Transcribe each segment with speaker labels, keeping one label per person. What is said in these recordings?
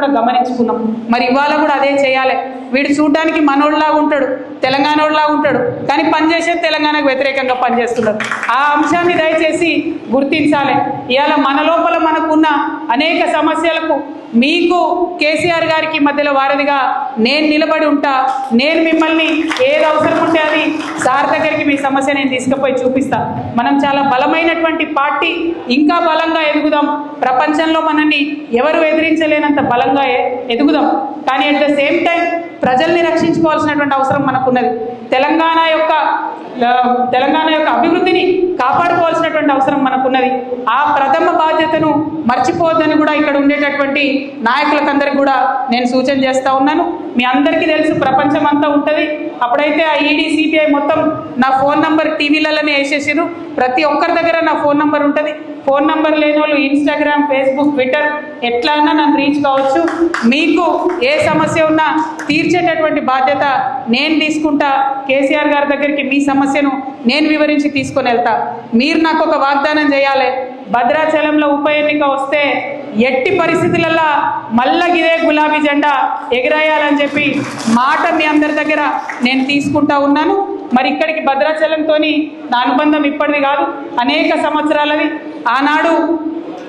Speaker 1: కూడా గమనించుకున్నాం. మరి ఇవాళ కూడా అదే చేయాలి. వీడు చూడడానికి మనోళ్ళలాగా ఉంటాడు, తెలంగాణోళ్ళలాగా ఉంటాడు, కానీ పనిచేసేది తెలంగాణకు వ్యతిరేకంగా పనిచేస్తున్నారు. ఆ అంశాన్ని దయచేసి గుర్తించాలి. ఇవాళ మన లోపల మనకున్న అనేక సమస్యలకు మీకు కేసీఆర్ గారికి మధ్యలో వారధిగా నేను నిలబడి ఉంటా. నేను మిమ్మల్ని ఏది అవసరం ఉంటే అది సార్ దగ్గరికి మీ సమస్య నేను తీసుకుపోయి చూపిస్తా. మనం చాలా బలమైనటువంటి పార్టీ, ఇంకా బలంగా ఎదుగుదాం. ప్రపంచంలో మనల్ని ఎవరు ఎదిరించలేనంత బలంగా ఎదుగుదాం. కానీ అట్ ద సేమ్ టైం ప్రజల్ని రక్షించుకోవాల్సినటువంటి అవసరం మనకున్నది. తెలంగాణ యొక్క అభివృద్ధిని కాపాడుకోవాల్సినటువంటి అవసరం మనకున్నది. ఆ ప్రథమ బాధ్యతను మర్చిపోవద్దని కూడా ఇక్కడ ఉండేటటువంటి నాయకులకందరికీ కూడా నేను సూచన చేస్తూ ఉన్నాను. మీ అందరికీ తెలుసు, ప్రపంచం అంతా ఉంటుంది. అప్పుడైతే ఆ ఈడీ సిబిఐ మొత్తం నా ఫోన్ నంబర్ టీవీలలోనే వేసేసారు. ప్రతి ఒక్కరి దగ్గర నా ఫోన్ నంబర్ ఉంటుంది. ఫోన్ నంబర్ లేని వాళ్ళు ఇన్స్టాగ్రామ్, ఫేస్బుక్, ట్విట్టర్ ఎట్లా అన్నా నన్ను రీచ్ కావచ్చు. మీకు ఏ సమస్య ఉన్నా తీర్చేటటువంటి బాధ్యత నేను తీసుకుంటా. కేసీఆర్ గారి దగ్గరికి మీ సమస్యను నేను వివరించి తీసుకొని వెళ్తా. మీరు నాకు ఒక వాగ్దానం చేయాలి. భద్రాచలంలో ఉప ఎన్నిక వస్తే ఎట్టి పరిస్థితులలో మళ్ళా ఇదే గులాబీ జెండా ఎగిరేయాలని చెప్పి మాట మీ అందరి దగ్గర నేను తీసుకుంటా ఉన్నాను. మరి ఇక్కడికి భద్రాచలంతో నా అనుబంధం ఇప్పటిది కాదు, అనేక సంవత్సరాలది. ఆనాడు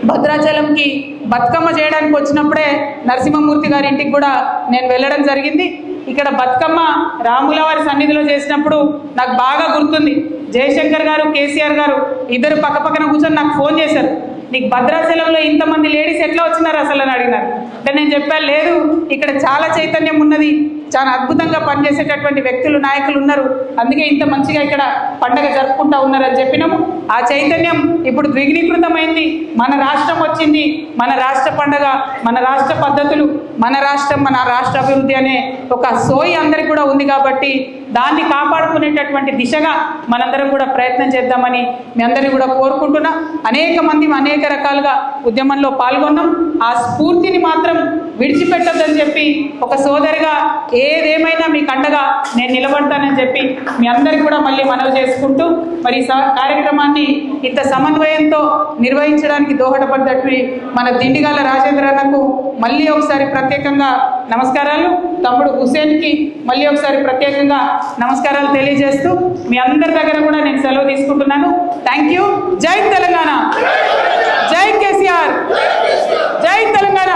Speaker 1: భద్రాచలంకి బతుకమ్మ చేయడానికి వచ్చినప్పుడే నరసింహమూర్తి గారి ఇంటికి కూడా నేను వెళ్ళడం జరిగింది. ఇక్కడ బతుకమ్మ రాముల వారి సన్నిధిలో చేసినప్పుడు నాకు బాగా గుర్తుంది. జయశంకర్ గారు, కేసీఆర్ గారు ఇద్దరు పక్కపక్కన కూర్చొని నాకు ఫోన్ చేశారు. నీకు భద్రాచలంలో ఇంతమంది లేడీస్ ఎట్లా వచ్చినారు అసలు అని అడిగినారు. అంటే నేను చెప్పాను, లేదు ఇక్కడ చాలా చైతన్యం ఉన్నది, చాలా అద్భుతంగా పనిచేసేటటువంటి వ్యక్తులు, నాయకులు ఉన్నారు, అందుకే ఇంత మంచిగా ఇక్కడ పండగ జరుపుకుంటా ఉన్నారని చెప్పినాము. ఆ చైతన్యం ఇప్పుడు ద్విగుణీకృతమైంది. మన రాష్ట్రం వచ్చింది, మన రాష్ట్ర పండగ, మన రాష్ట్ర పద్ధతులు, మన రాష్ట్రం, మన రాష్ట్ర అభివృద్ధి అనే ఒక సోయి అందరికి కూడా ఉంది. కాబట్టి దాన్ని కాపాడుకునేటటువంటి దిశగా మనందరం కూడా ప్రయత్నం చేద్దామని మీ అందరినీ కూడా కోరుకుంటున్నా. అనేక మంది అనేక రకాలుగా ఉద్యమంలో పాల్గొన్నాం. ఆ స్ఫూర్తిని మాత్రం విడిచిపెట్టొద్దని చెప్పి ఒక సోదరిగా ఏదేమైనా మీకు అండగా నేను నిలబడతానని చెప్పి మీ అందరికీ కూడా మళ్ళీ మనవి చేసుకుంటూ, మరి కార్యక్రమాన్ని ఇంత సమన్వయంతో నిర్వహించడానికి దోహదపడ్డట్టు మన దిండిగాల రాజేంద్ర అన్నకు మళ్ళీ ఒకసారి ప్రత్యేకంగా నమస్కారాలు, తమ్ముడు హుసేన్కి మళ్ళీ ఒకసారి ప్రత్యేకంగా నమస్కారాలు తెలియజేస్తూ మీ అందరి దగ్గర కూడా నేను సెలవు తీసుకుంటున్నాను. Thank you. జై తెలంగాణ, జై కేసీఆర్, జై తెలంగాణ.